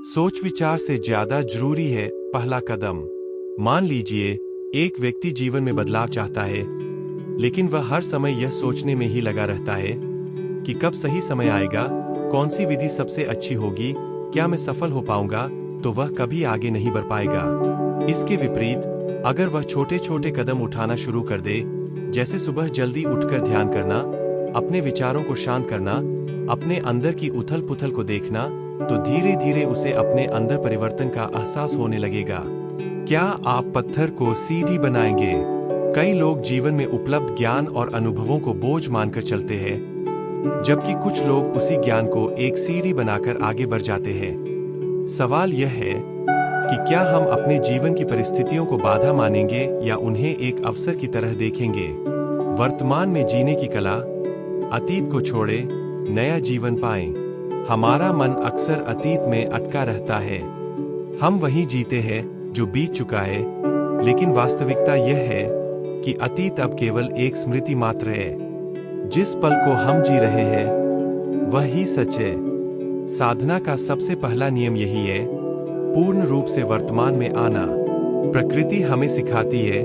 सोच विचार से ज्यादा जरूरी है पहला कदम। मान लीजिए एक व्यक्ति जीवन में बदलाव चाहता है, लेकिन वह हर समय यह सोचने में ही लगा रहता है कि कब सही समय आएगा, कौन सी विधि सबसे अच्छी होगी, क्या मैं सफल हो पाऊंगा, तो वह कभी आगे नहीं बढ़ पाएगा। इसके विपरीत अगर वह छोटे छोटे कदम उठाना शुरू कर दे, जैसे सुबह जल्दी उठकर ध्यान करना, अपने विचारों को शांत करना, अपने अंदर की उथल पुथल को देखना, तो धीरे धीरे उसे अपने अंदर परिवर्तन का एहसास होने लगेगा। क्या आप पत्थर को सीढ़ी बनाएंगे? कई लोग जीवन में उपलब्ध ज्ञान और अनुभवों को बोझ मानकर चलते हैं, जबकि कुछ लोग उसी ज्ञान को एक सीढ़ी बनाकर आगे बढ़ जाते हैं। सवाल यह है कि क्या हम अपने जीवन की परिस्थितियों को बाधा मानेंगे या उन्हें एक अवसर की तरह देखेंगे। वर्तमान में जीने की कला, अतीत को छोड़े नया जीवन पाएं। हमारा मन अक्सर अतीत में अटका रहता है। हम वही जीते हैं जो बीत चुका है, लेकिन वास्तविकता यह है कि अतीत अब केवल एक स्मृति मात्र है। जिस पल को हम जी रहे हैं वही सच है। साधना का सबसे पहला नियम यही है, पूर्ण रूप से वर्तमान में आना। प्रकृति हमें सिखाती है,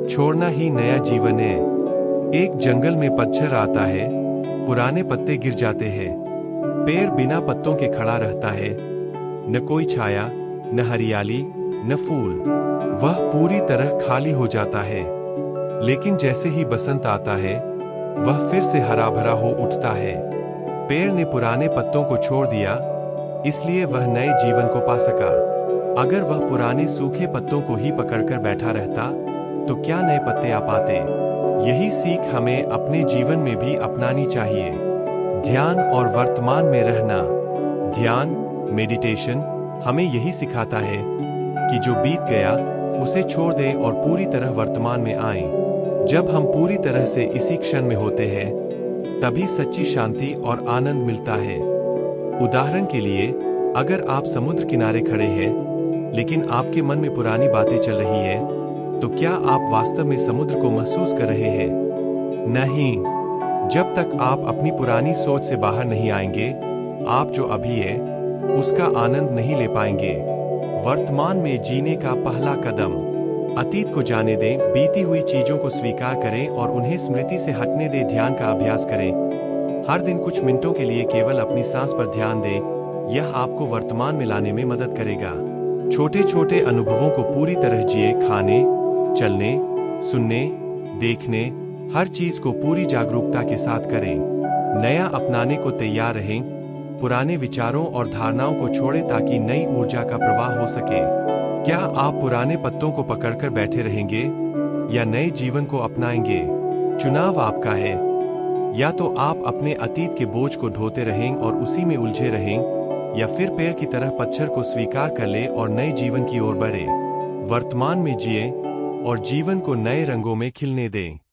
छोड़ना ही नया जीवन है। एक जंगल में पतझड़ आता है, पुराने पत्ते गिर जाते हैं, पेड़ बिना पत्तों के खड़ा रहता है, न कोई छाया, न हरियाली, न फूल। वह पूरी तरह खाली हो जाता है। लेकिन जैसे ही बसंत आता है, वह फिर से हरा भरा हो उठता है। पेड़ ने पुराने पत्तों को छोड़ दिया, इसलिए वह नए जीवन को पा सका। अगर वह पुराने सूखे पत्तों को ही पकड़कर बैठा रहता, तो क्या नए पत्ते आ पाते? यही सीख हमें अपने जीवन में भी अपनानी चाहिए। ध्यान और वर्तमान में रहना। ध्यान, मेडिटेशन हमें यही सिखाता है कि जो बीत गया उसे छोड़ दें और पूरी तरह वर्तमान में आएं। जब हम पूरी तरह से इसी क्षण में होते हैं, तभी सच्ची शांति और आनंद मिलता है। उदाहरण के लिए, अगर आप समुद्र किनारे खड़े हैं, लेकिन आपके मन में पुरानी बातें चल रही है, तो क्या आप वास्तव में समुद्र को महसूस कर रहे हैं? नहीं। जब तक आप अपनी पुरानी सोच से बाहर नहीं आएंगे, आप जो अभी है उसका आनंद नहीं ले पाएंगे। वर्तमान में जीने का पहला कदम। अतीत को जाने दें, बीती हुई चीजों को स्वीकार करें और उन्हें स्मृति से हटने दें। ध्यान का अभ्यास करें। हर दिन कुछ मिनटों के लिए केवल अपनी सांस पर ध्यान दें। यह आपको वर्तमान में लाने में मदद करेगा। छोटे छोटे अनुभवों को पूरी तरह जिए। खाने, चलने, सुनने, देखने, हर चीज को पूरी जागरूकता के साथ करें। नया अपनाने को तैयार रहें। पुराने विचारों और धारणाओं को छोड़ें ताकि नई ऊर्जा का प्रवाह हो सके। क्या आप पुराने पत्तों को पकड़कर बैठे रहेंगे या नए जीवन को अपनाएंगे? चुनाव आपका है। या तो आप अपने अतीत के बोझ को ढोते रहें और उसी में उलझे रहें, या फिर पेड़ की तरह पत्थर को स्वीकार कर ले और नए जीवन की ओर बढ़े। वर्तमान में जिए और जीवन को नए रंगों में खिलने दें।